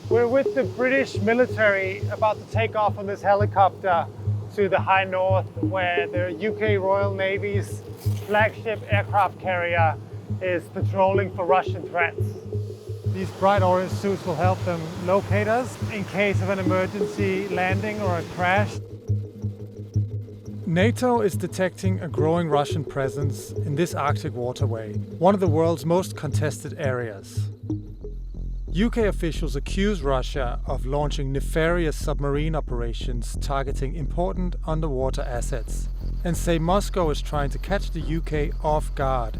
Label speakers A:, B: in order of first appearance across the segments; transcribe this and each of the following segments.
A: We're with the British military about to take off on this helicopter to the high north, where the UK Royal Navy's flagship aircraft carrier is patrolling for Russian threats. These bright orange suits will help them locate us in case of an emergency landing or a crash. NATO is detecting a growing Russian presence in this Arctic waterway, one of the world's most contested areas. UK officials accuse Russia of launching nefarious submarine operations targeting important underwater assets, and say Moscow is trying to catch the UK off guard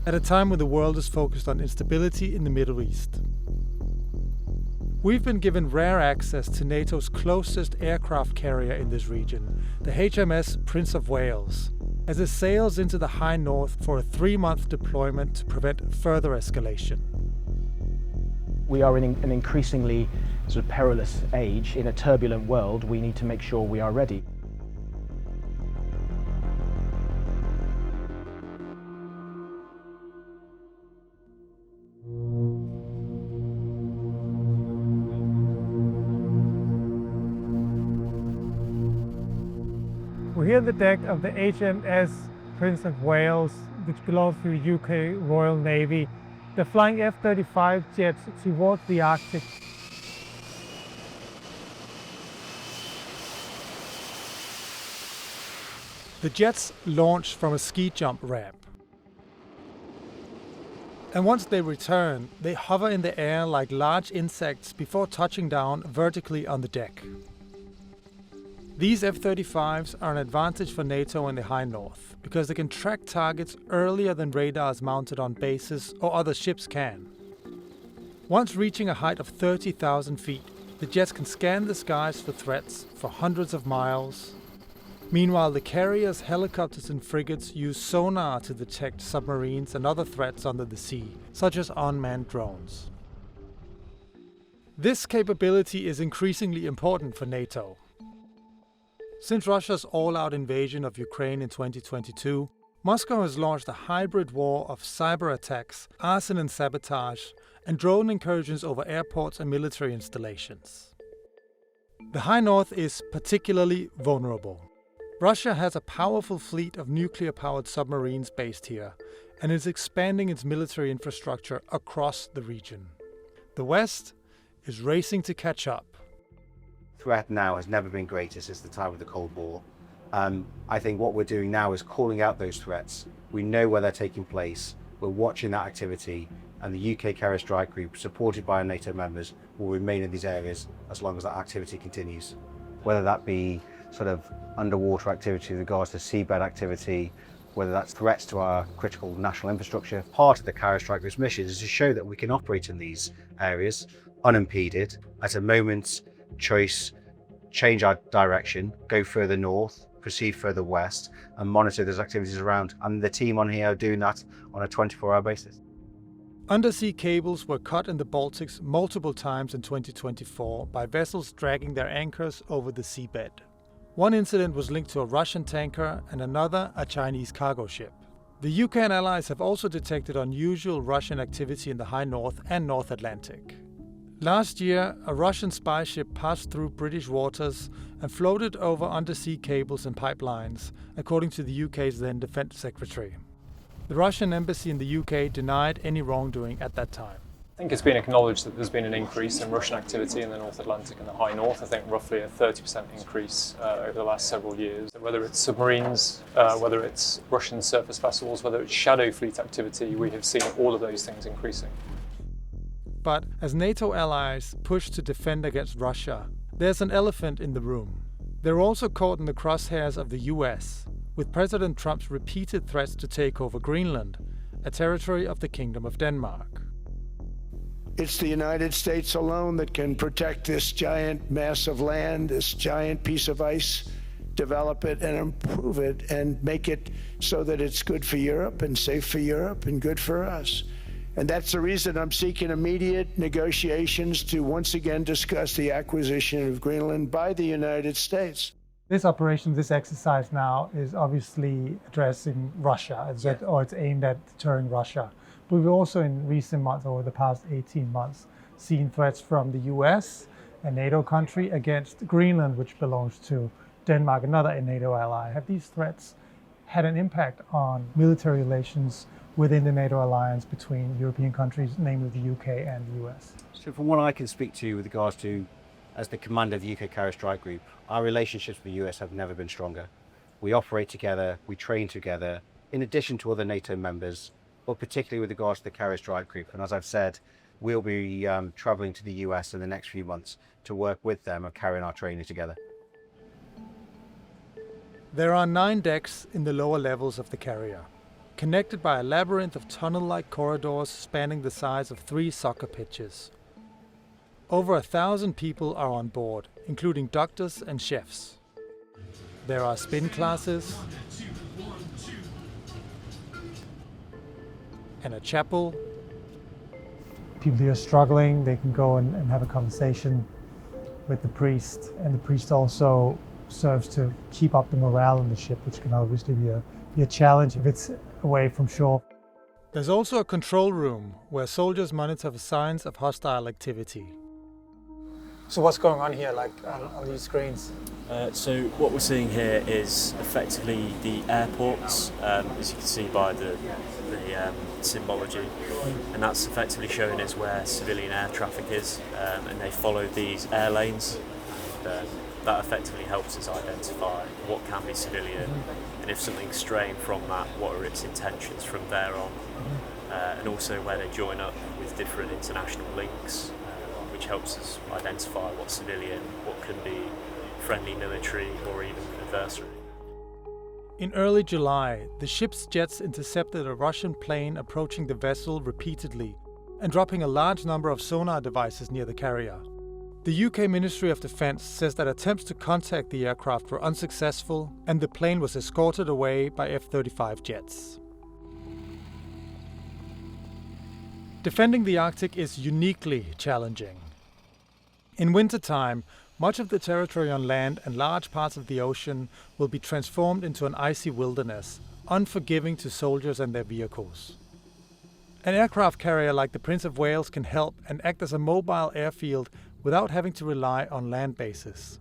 A: at a time when the world is focused on instability in the Middle East. We've been given rare access to NATO's closest aircraft carrier in this region, the HMS Prince of Wales, as it sails into the high north for a 3-month deployment to prevent further escalation.
B: We are in an increasingly sort of perilous age. In a turbulent world, we need to make sure we are ready.
A: We're here on the deck of the HMS Prince of Wales, which belongs to the UK Royal Navy. They're flying F-35 jets towards the Arctic. The jets launch from a ski jump ramp. And once they return, they hover in the air like large insects before touching down vertically on the deck. These F-35s are an advantage for NATO in the high north, because they can track targets earlier than radars mounted on bases or other ships can. Once reaching a height of 30,000 feet, the jets can scan the skies for threats for hundreds of miles. Meanwhile, the carriers, helicopters and frigates use sonar to detect submarines and other threats under the sea, such as unmanned drones. This capability is increasingly important for NATO. Since Russia's all-out invasion of Ukraine in 2022, Moscow has launched a hybrid war of cyber attacks, arson and sabotage, and drone incursions over airports and military installations. The high north is particularly vulnerable. Russia has a powerful fleet of nuclear-powered submarines based here, and is expanding its military infrastructure across the region. The West is racing to catch up.
C: Threat now has never been greater since the time of the Cold War. I think what we're doing now is calling out those threats. We know where they're taking place, we're watching that activity, and the UK Carrier Strike Group, supported by our NATO members, will remain in these areas as long as that activity continues. Whether that be sort of underwater activity with regards to seabed activity, whether that's threats to our critical national infrastructure. Part of the Carrier Strike Group's mission is to show that we can operate in these areas unimpeded, at a moment's choice, change our direction, go further north, proceed further west, and monitor those activities around. And the team on here are doing that on a 24-hour basis.
A: Undersea cables were cut in the Baltics multiple times in 2024 by vessels dragging their anchors over the seabed. One incident was linked to a Russian tanker and another a Chinese cargo ship. The UK and allies have also detected unusual Russian activity in the high north and North Atlantic. Last year, a Russian spy ship passed through British waters and floated over undersea cables and pipelines, according to the UK's then Defence Secretary. The Russian embassy in the UK denied any wrongdoing at that time.
D: I think it's been acknowledged that there's been an increase in Russian activity in the North Atlantic and the high north. I think roughly a 30% increase over the last several years. Whether it's submarines, whether it's Russian surface vessels, whether it's shadow fleet activity, we have seen all of those things increasing.
A: But as NATO allies push to defend against Russia, there's an elephant in the room. They're also caught in the crosshairs of the US, with President Trump's repeated threats to take over Greenland, a territory of the Kingdom of Denmark.
E: It's the United States alone that can protect this giant mass of land, this giant piece of ice, develop it and improve it and make it so that it's good for Europe and safe for Europe and good for us. And that's the reason I'm seeking immediate negotiations to once again discuss the acquisition of Greenland by the United States.
A: This operation, this exercise now is obviously addressing Russia, or it's aimed at deterring Russia. But we've also in recent months, over the past 18 months, seen threats from the US, a NATO country, against Greenland, which belongs to Denmark, another NATO ally. Have these threats had an impact on military relations within the NATO alliance between European countries, namely the UK and the US?
C: So from what I can speak to with regards to, as the commander of the UK Carrier Strike Group, our relationships with the US have never been stronger. We operate together, we train together, in addition to other NATO members, but particularly with regards to the Carrier Strike Group. And as I've said, we'll be traveling to the US in the next few months to work with them and carrying our training together.
A: There are 9 decks in the lower levels of the carrier, connected by a labyrinth of tunnel-like corridors spanning the size of 3 soccer pitches. Over 1,000 people are on board, including doctors and chefs. There are spin classes and a chapel. People who are struggling, they can go and have a conversation with the priest, and the priest also serves to keep up the morale on the ship, which can obviously be a challenge if it's away from shore. There's also a control room where soldiers monitor for signs of hostile activity. So what's going on here, like on these screens?
F: So what we're seeing here is effectively the airports, as you can see by the symbology, and that's effectively showing us where civilian air traffic is, and they follow these air lanes. That effectively helps us identify what can be civilian, and if something's straying from that, what are its intentions from there on, and also where they join up with different international links, which helps us identify what's civilian, what can be friendly military or even adversary.
A: In early July, the ship's jets intercepted a Russian plane approaching the vessel repeatedly and dropping a large number of sonar devices near the carrier. The UK Ministry of Defence says that attempts to contact the aircraft were unsuccessful and the plane was escorted away by F-35 jets. Defending the Arctic is uniquely challenging. In wintertime, much of the territory on land and large parts of the ocean will be transformed into an icy wilderness, unforgiving to soldiers and their vehicles. An aircraft carrier like the Prince of Wales can help and act as a mobile airfield without having to rely on land bases.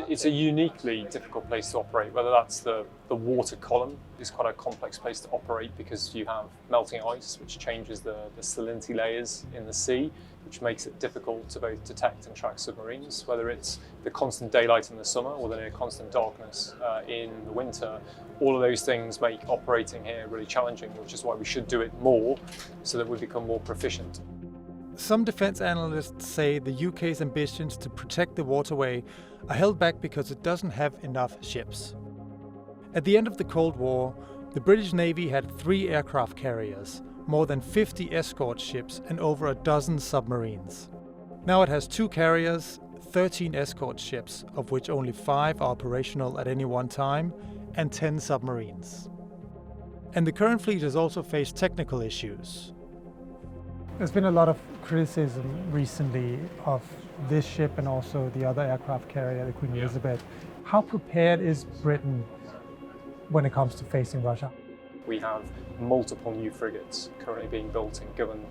D: It's a uniquely difficult place to operate, whether that's the water column is quite a complex place to operate because you have melting ice which changes the salinity layers in the sea, which makes it difficult to both detect and track submarines, whether it's the constant daylight in the summer or the near constant darkness in the winter. All of those things make operating here really challenging, which is why we should do it more so that we become more proficient.
A: Some defence analysts say the UK's ambitions to protect the waterway are held back because it doesn't have enough ships. At the end of the Cold War, the British Navy had 3 aircraft carriers, more than 50 escort ships and over a dozen submarines. Now it has 2 carriers, 13 escort ships, of which only 5 are operational at any one time, and 10 submarines. And the current fleet has also faced technical issues. There's been a lot of criticism recently of this ship and also the other aircraft carrier, the Queen Elizabeth. How prepared is Britain when it comes to facing Russia?
D: We have multiple new frigates currently being built in Govan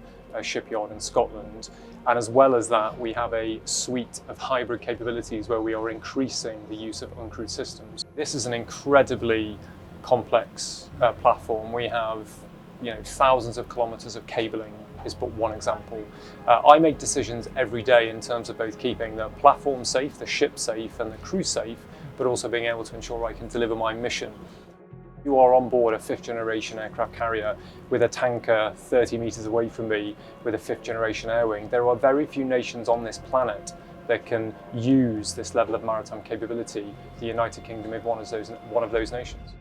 D: shipyard in Scotland, and as well as that we have a suite of hybrid capabilities where we are increasing the use of uncrewed systems. This is an incredibly complex platform. We have thousands of kilometres of cabling is but one example. I make decisions every day in terms of both keeping the platform safe, the ship safe and the crew safe, but also being able to ensure I can deliver my mission. You are on board a 5th generation aircraft carrier with a tanker 30 metres away from me with a 5th generation air wing. There are very few nations on this planet that can use this level of maritime capability. The United Kingdom is one of those nations.